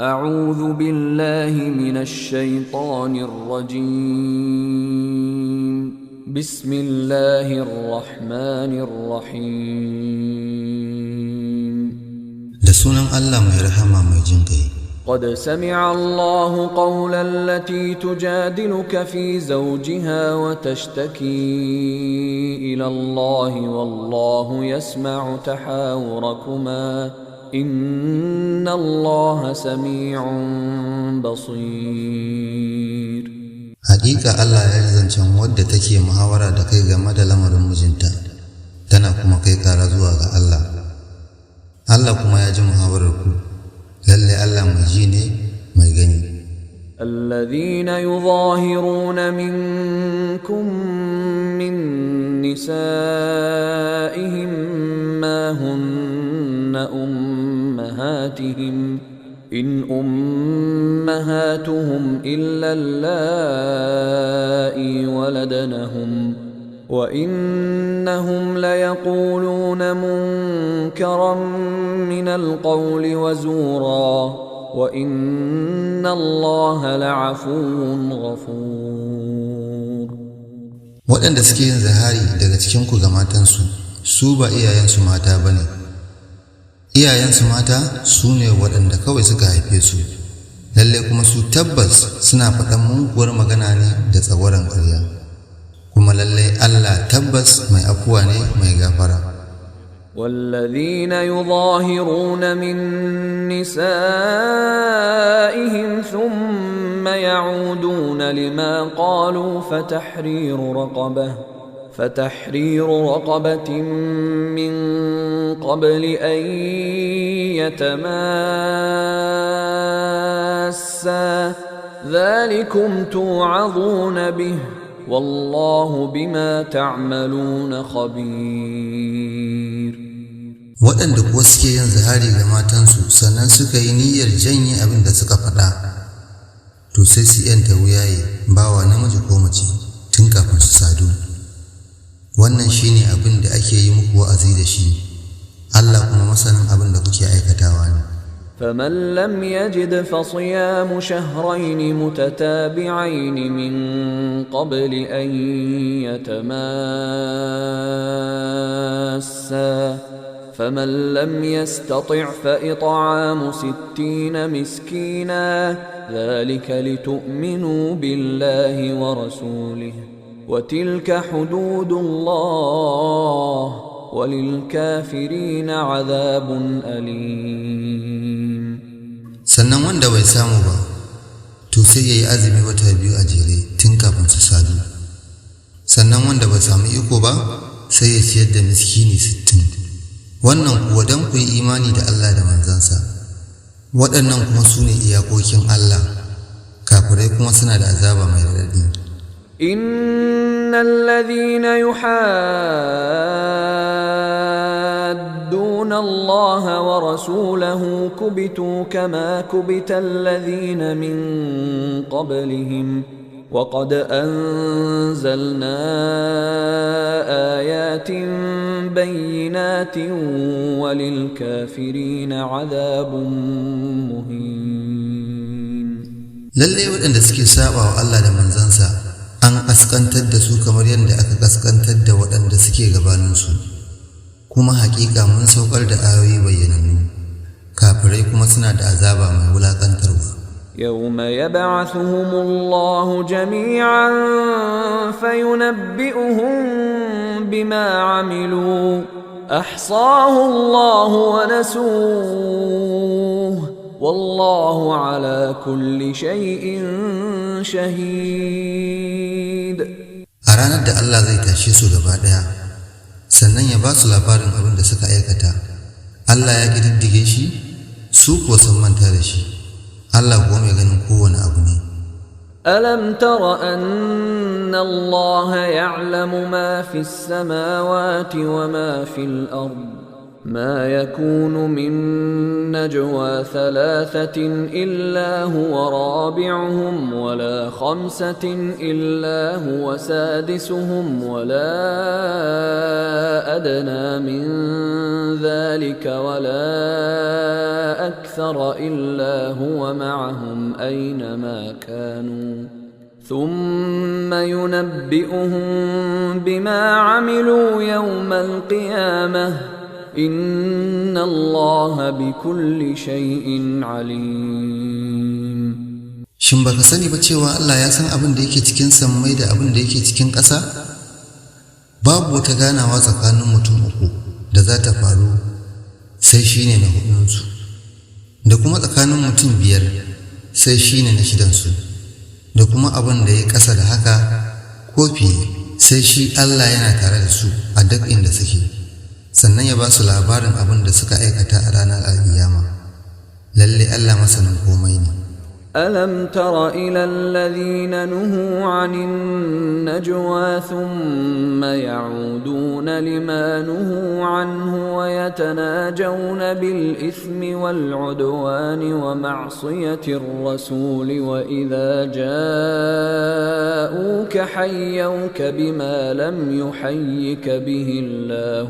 أعوذ بالله من الشيطان الرجيم. بسم الله الرحمن الرحيم. da sunan Allah mai rahama mai jin ƙai. قد سمع الله قول التي تجادلك في زوجها وتشتكي إلى الله والله يسمع تحاوركما إن الله سميع بصير. Hakika Allah ya zancen wadda take muhawara da kai game da lamarin mijinta, tana kuma kai kara zuwa ga Allah. Allah kuma ya ji muhawarar ku, lalle Allah mai ji ne mai gani. الذين يظاهرون منكم من نسائهم ما هن أمهاتهم إن أمهاتهم إلا اللائي ولدنهم وإنهم ليقولون منكرا من القول وزورا وإن الله لعفو غفور. waɗanda suke yin zahari daga cikinku ga matansu su ba iyayensu mata ba ne. Iyayensu mata su ne waɗanda kawai suka haife su, lalle kuma su tabbas suna faɗan muguwar magana ne da tsagwaron ƙarya, kuma lalle Allah tabbas mai afuwa ne mai gafara. والذين يظاهرون من نسائهم ثم يعودون لما قالوا فتحرير رقبة من قبل أن يتماسا ذلكم توعظون به والله بما تعملون خبير. waɗanda kuwa suke yin zahari ga matansu sannan suka yi niyyar janye abin da suka faɗa, to sai su yanta wuyaye bawa namiji ko mace tun kafin su sadu. Wannan shine abin da ake yi muku wa'azi da shi, Allah kuma masanin abin da kuke aikatawa ne. فمن لم يجد فصيام شهرين متتابعين من قبل أن يتماسا فمن لم يستطع فإطعام 60 مسكينا ذلك لتؤمنوا بالله ورسوله وتلك حدود الله وللكافرين عذاب أليم. sannan wanda bai samu ba to sai yayi azumi wata biyu a jere tun kafin su sadu, sannan wanda bai samu iko ba sai ya ciyar da miskini 60. wannan kuwa dan ku yi imani da Allah da manzansa. Waɗannan kuma su ne iyakokin Allah, kafirai kuma suna da azaba mai raɗaɗi. إن الذين يحادون الله ورسوله كبتوا كما كبت الذين من قبلهم وقد أنزلنا آيات بينات وللكافرين عذاب مهين. Lallai waɗanda suke saba wa Allah da manzansa an kaskantar da su kamar yadda aka kaskantar da waɗanda suke gabaninsu, kuma haƙiƙa mun saukar da ayoyi bayyanannu, kafirai kuma suna da azaba mai wulaƙantarwa. يوم يبعثهم الله جميعا فينبئهم بما عملوا أحصاه الله ونسوه والله على كل شيء شهيد. A ranar da Allah zai tashe su gaba ɗaya, sannan ya ba su labarin abin da suka aikata, Allah ya ƙididdige shi, su kuwa sun manta da shi, Allah kuwa mai ganin kowane abu ne. ألم تر أن الله يعلم ما في السماوات وما في الأرض ما يكون من نجوى ثلاثة إلا هو رابعهم ولا خمسة إلا هو سادسهم ولا أدنى من ذلك ولا أكثر إلا هو معهم أينما كانوا ثم ينبئهم بما عملوا يوم القيامة إن الله بكل شيء عليم. Shin baka sani ba cewa Allah ya san abin da yake cikin sammai da abin da yake cikin ƙasa? Babu wata ganawa tsakanin mutum uku da za ta faru sai shine na hudunsu, da kuma tsakanin mutum biyar sai shine na shidansu, da kuma abin da ya ƙasa da haka ko fiye sai shi Allah yana tare da su a duk inda suke, sannan ya ba su labarin abin da suka aikata a ranar alkiyama. Lalle Allah masanin komai ne. ألم تر إلى الذين نهوا عن النجوى ثم يعودون لما نهوا عنه ويتناجون بالإثم والعدوان ومعصية الرسول وإذا جاءوك حيوك بما لم يحيك به الله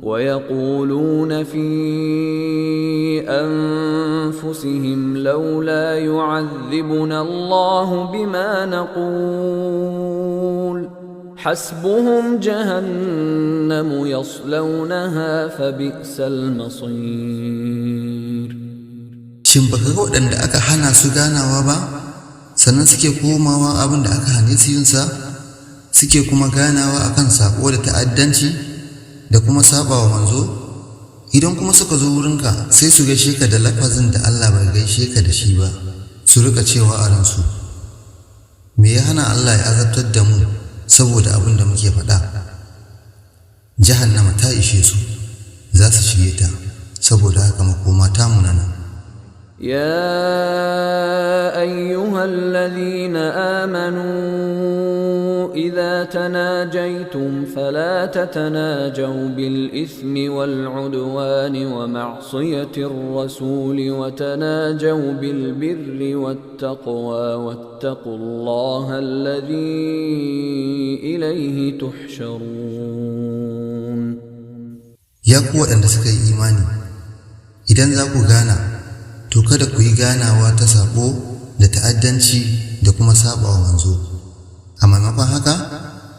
ويقولون في أنفسهم لولا يعذبنا الله بما نقول حسبهم جهنم يصلونها فبئس المصير. Shin baka ga waɗanda aka hana su ganawa ba, sannan suke komawa abin da aka hane su yinsa, suke kuma ganawa akan sako da ta'addanci da kuma sabawa manzo? Idan kuma suka zo wurinka sai su gaishe ka da lafazin da Allah bai gaishe ka da shi ba, su rika cewa a ransu, me ya hana Allah ya azabtar da mu saboda abin da muke faɗa? Jahannama ta ishe su, za su shige ta, saboda haka makoma ta munana. يا أيها الذين آمنوا إذا تناجيتم فلا تتناجوا بالإثم والعدوان ومعصية الرسول وتناجوا بالبر والتقوى واتقوا الله الذي إليه تحشرون. يا قوة أن تسكي إيماني إذا ذاكو غانا to kada ku yi ganawa ta sabo da ta'addanci da kuma sabawa manzo, a maimakon haka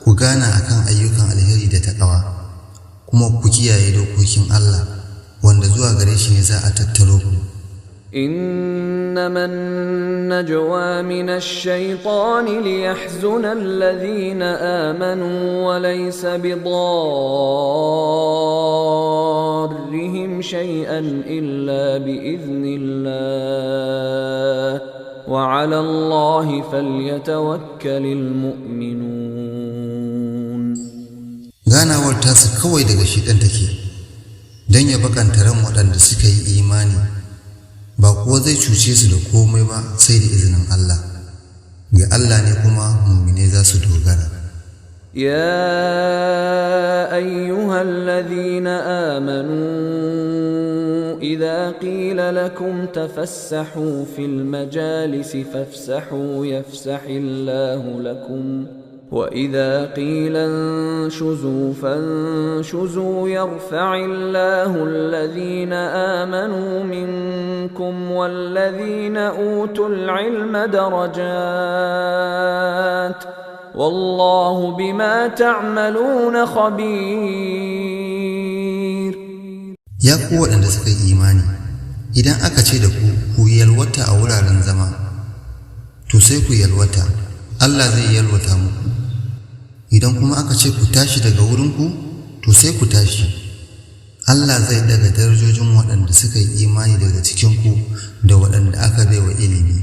ku gana akan ayyukan alheri da taqwa, kuma ku kiyaye dokokin Allah wanda zuwa gare shi ne za a tattaro ku. إنما النجوى من الشيطان ليحزن الذين آمنوا وليس بضارهم شيئا إلا بإذن الله وعلى الله فليتوكل المؤمنون. ganawar tasu kawai daga shedan take don ya bakanta ran waɗanda suka yi imani, ba kuwa zai cuce su da komai ba sai da izinin Allah. Ga Allah ne kuma mu'mine za su dogara. يا أيها الذين آمنوا إذا قيل لكم تفسحوا في المجالس فافسحوا يفسح الله لكم وإذا قيل انشزوا فانشزوا يرفع الله الذين آمنوا منكم والذين أوتوا العلم درجات والله بما تعملون خبير. Ya ku waɗanda suka yi imani, idan aka ce da ku yalwata a wuraren zama, to sai ku yalwata, Allah zai yalwata muku. Idan kuma aka ce ku tashi daga wurinku, to sai ku tashi. Allah zai daga darajojin waɗanda suka yi imani daga cikinku da waɗanda aka baiwa ilimi.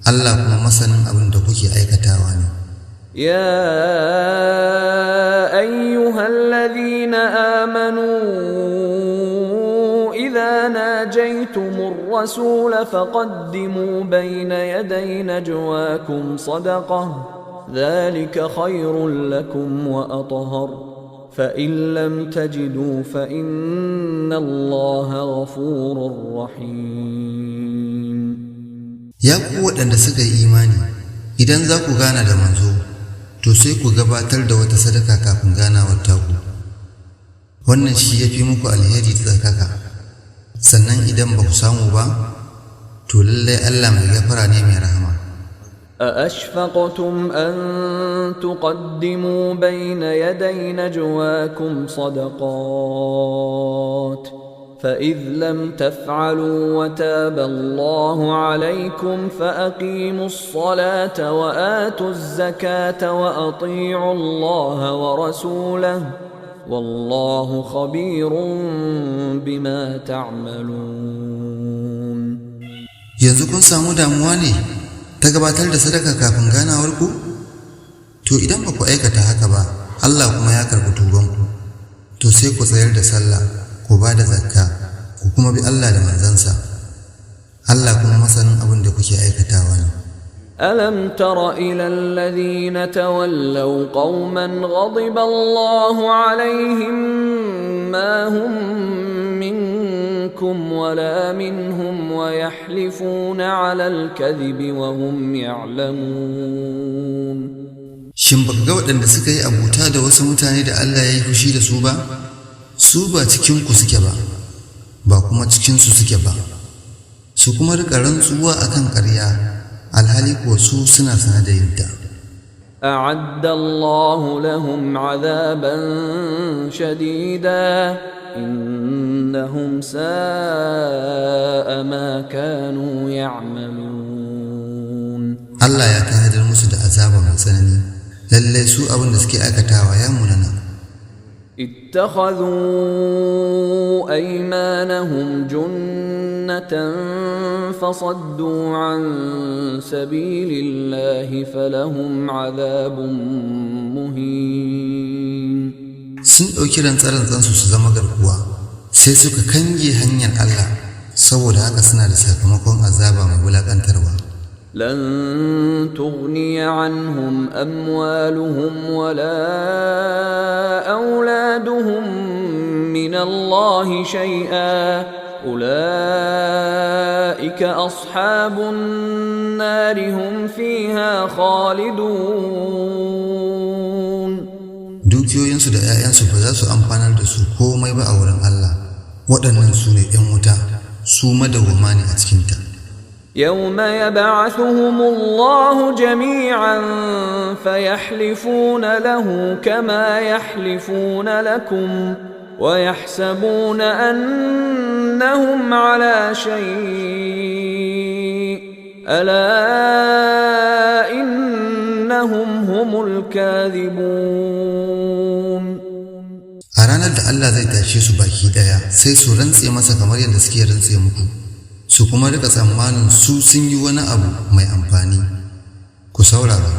Allah kuma masanin abin da kuke aikatawa ne. يا أيها الذين آمنوا إذا ناجيتم الرسول فقدموا بين يدي نجواكم صدقة ذلك خير لكم وأطهر فإن لم تجدوا فإن الله غفور رحيم. Ya ku waɗanda suka yi imani, idan za ku gana da manzo, to sai ku gabatar da wata sadaka kafin ganawar taku. Wannan shi ya fi muku alheri da tsarkaka. Sannan idan ba ku samu ba, to lallai Allah mai gafara ne mai rahama. أأشفقتم أن تقدموا بين يدي نجواكم صدقات فإذ لم تفعلوا وتاب الله عليكم فأقيموا الصلاة وآتوا الزكاة وأطيعوا الله ورسوله والله خبير بما تعملون. Yanzu kun samu damuwa ne ta gabatar da sadaka kafin ganawarku? To idan ba ku aikata haka ba, Allah kuma ya karɓi tubanku, to sai ku tsayar da sallah, ku ba da zakka, ku kuma bi Allah da manzansa. Allah kuma masanin abin da kuke aikatawa ne. ألم تر إلى الذين تولوا قوما غضب الله عليهم ما هم منكم ولا منهم ويحلفون على الكذب وهم يعلمون. Shin baka ga waɗanda suka yi abuta da wasu mutane da Allah ya yi fushi da su ba? Su ba cikinku suke ba, ba kuma cikinsu suke ba, su kuma riƙa rantsuwa akan ƙarya, alhali kuwa su suna sane da yinta. أعد الله لهم عذابا شديدا إنهم ساء ما كانوا يعملون. Allah ya tanadar musu da azaba mai tsanani, lallai su abin da suke aikatawa ya munana. اتخذوا أيمانهم جنة فصدوا عن سبيل الله فلهم عذاب مهين. Sun ɗauki rantsarantsansu su zama garkuwa, sai suka kange hanyar Allah, saboda haka suna da sakamakon azaba mai wulaƙantarwa. لن تغني عنهم أموالهم ولا أولادهم من الله شيئا أولئك أصحاب النار هم فيها خالدون. Dukiyoyinsu da ‘ya'yansu ba za su amfanar da su komai ba a wurin Allah, waɗannan su ne ‘yan wuta, su madawwama ne a cikinta. يوم يبعثهم الله جميعا فيحلفون له كما يحلفون لكم ويحسبون أنهم على شيء ألا إنهم هم الكاذبون. A ranar da Allah zai tashe su baki ɗaya, sai su rantse masa kamar yadda suke rantse muku, su kuma rika tsammanin su sun yi wani abu mai amfani. Ku saurara,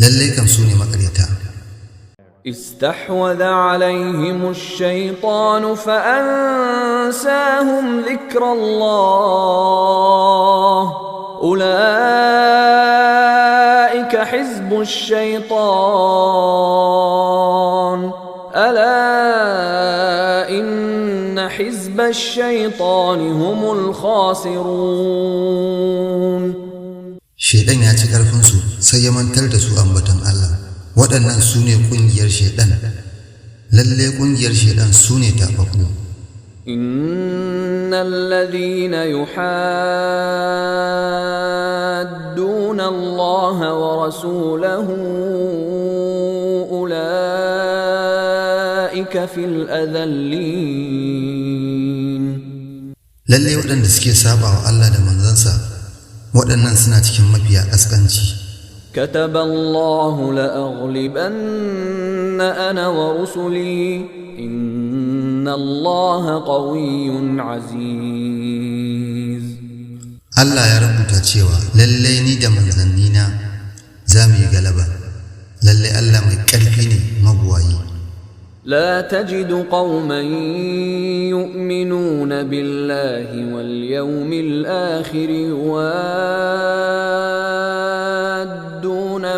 lallai kam su ne makaryata. استحوذ عليهم الشيطان فأنساهم ذكر الله أولئك حزب الشيطان ألا إن حزب الشيطان هم الخاسرون. Shaiɗan ya ci ƙarfinsu sai ya mantar da su ambaton Allah. Waɗannan su ne ƙungiyar Shaiɗan, lalle ƙungiyar Shaiɗan su ne taɓaɓɓu. إن الذين يحادون الله ورسوله أولئك في الأذلين. Lalle waɗanda suke saba wa Allah da manzansa, waɗannan suna cikin mafiya ƙasƙanci. كتب الله لأغلبن أنا ورسلي إن الله قوي عزيز. Allah ya rubuta cewa lalle ni da manzannina za mu yi galaba, lalle Allah mai ƙarfi ne mabuwayi. لا تجد قوما يؤمنون بالله واليوم الآخر يوادون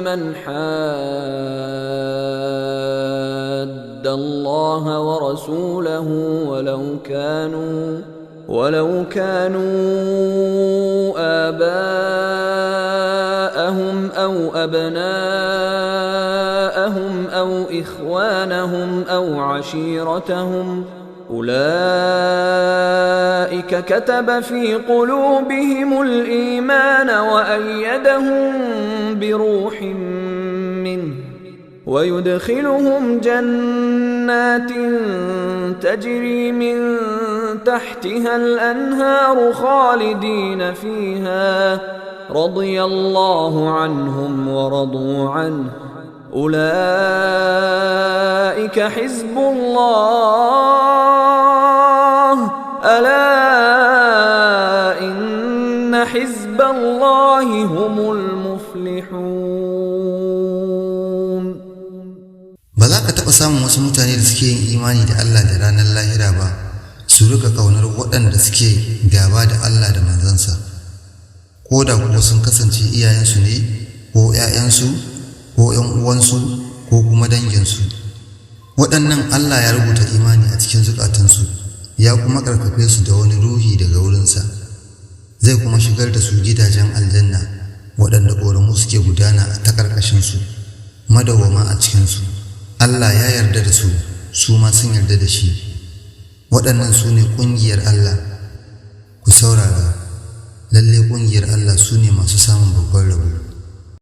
من حاد الله ورسوله ولو كانوا آباءهم أو أبناءهم أو إخوانهم أو عشيرتهم أولئك كتب في قلوبهم الإيمان وأيدهم بروح منه ويدخلهم جنات تجري من تحتها الأنهار خالدين فيها رضي الله عنهم ورضوا عنه أولئك حزب الله ألا إن حزب الله هم المفلحون. ba za ka taɓa samun wasu mutane da suke yin imani da Allah da ranar lahira ba su rika ƙaunar waɗanda suke gaba da Allah da manzansa, ko da kuwa sun kasance iyayensu ne ko ‘ya'yansu ko ‘yan uwansu ko kuma danginsu. Waɗannan Allah ya rubuta imani a cikin zukatansu, ya kuma ƙarfafe su da wani ruhi daga wurinsa, zai kuma shigar da su gidajen aljanna waɗanda ƙoramu suke gudana ta ƙarƙashinsu, madawwama a cikinsu. Allah ya yarda da su, su ma sun yarda da shi. Waɗannan su ne ƙungiyar Allah. Ku saurara, lalle ƙungiyar Allah su ne masu samun babban rabo.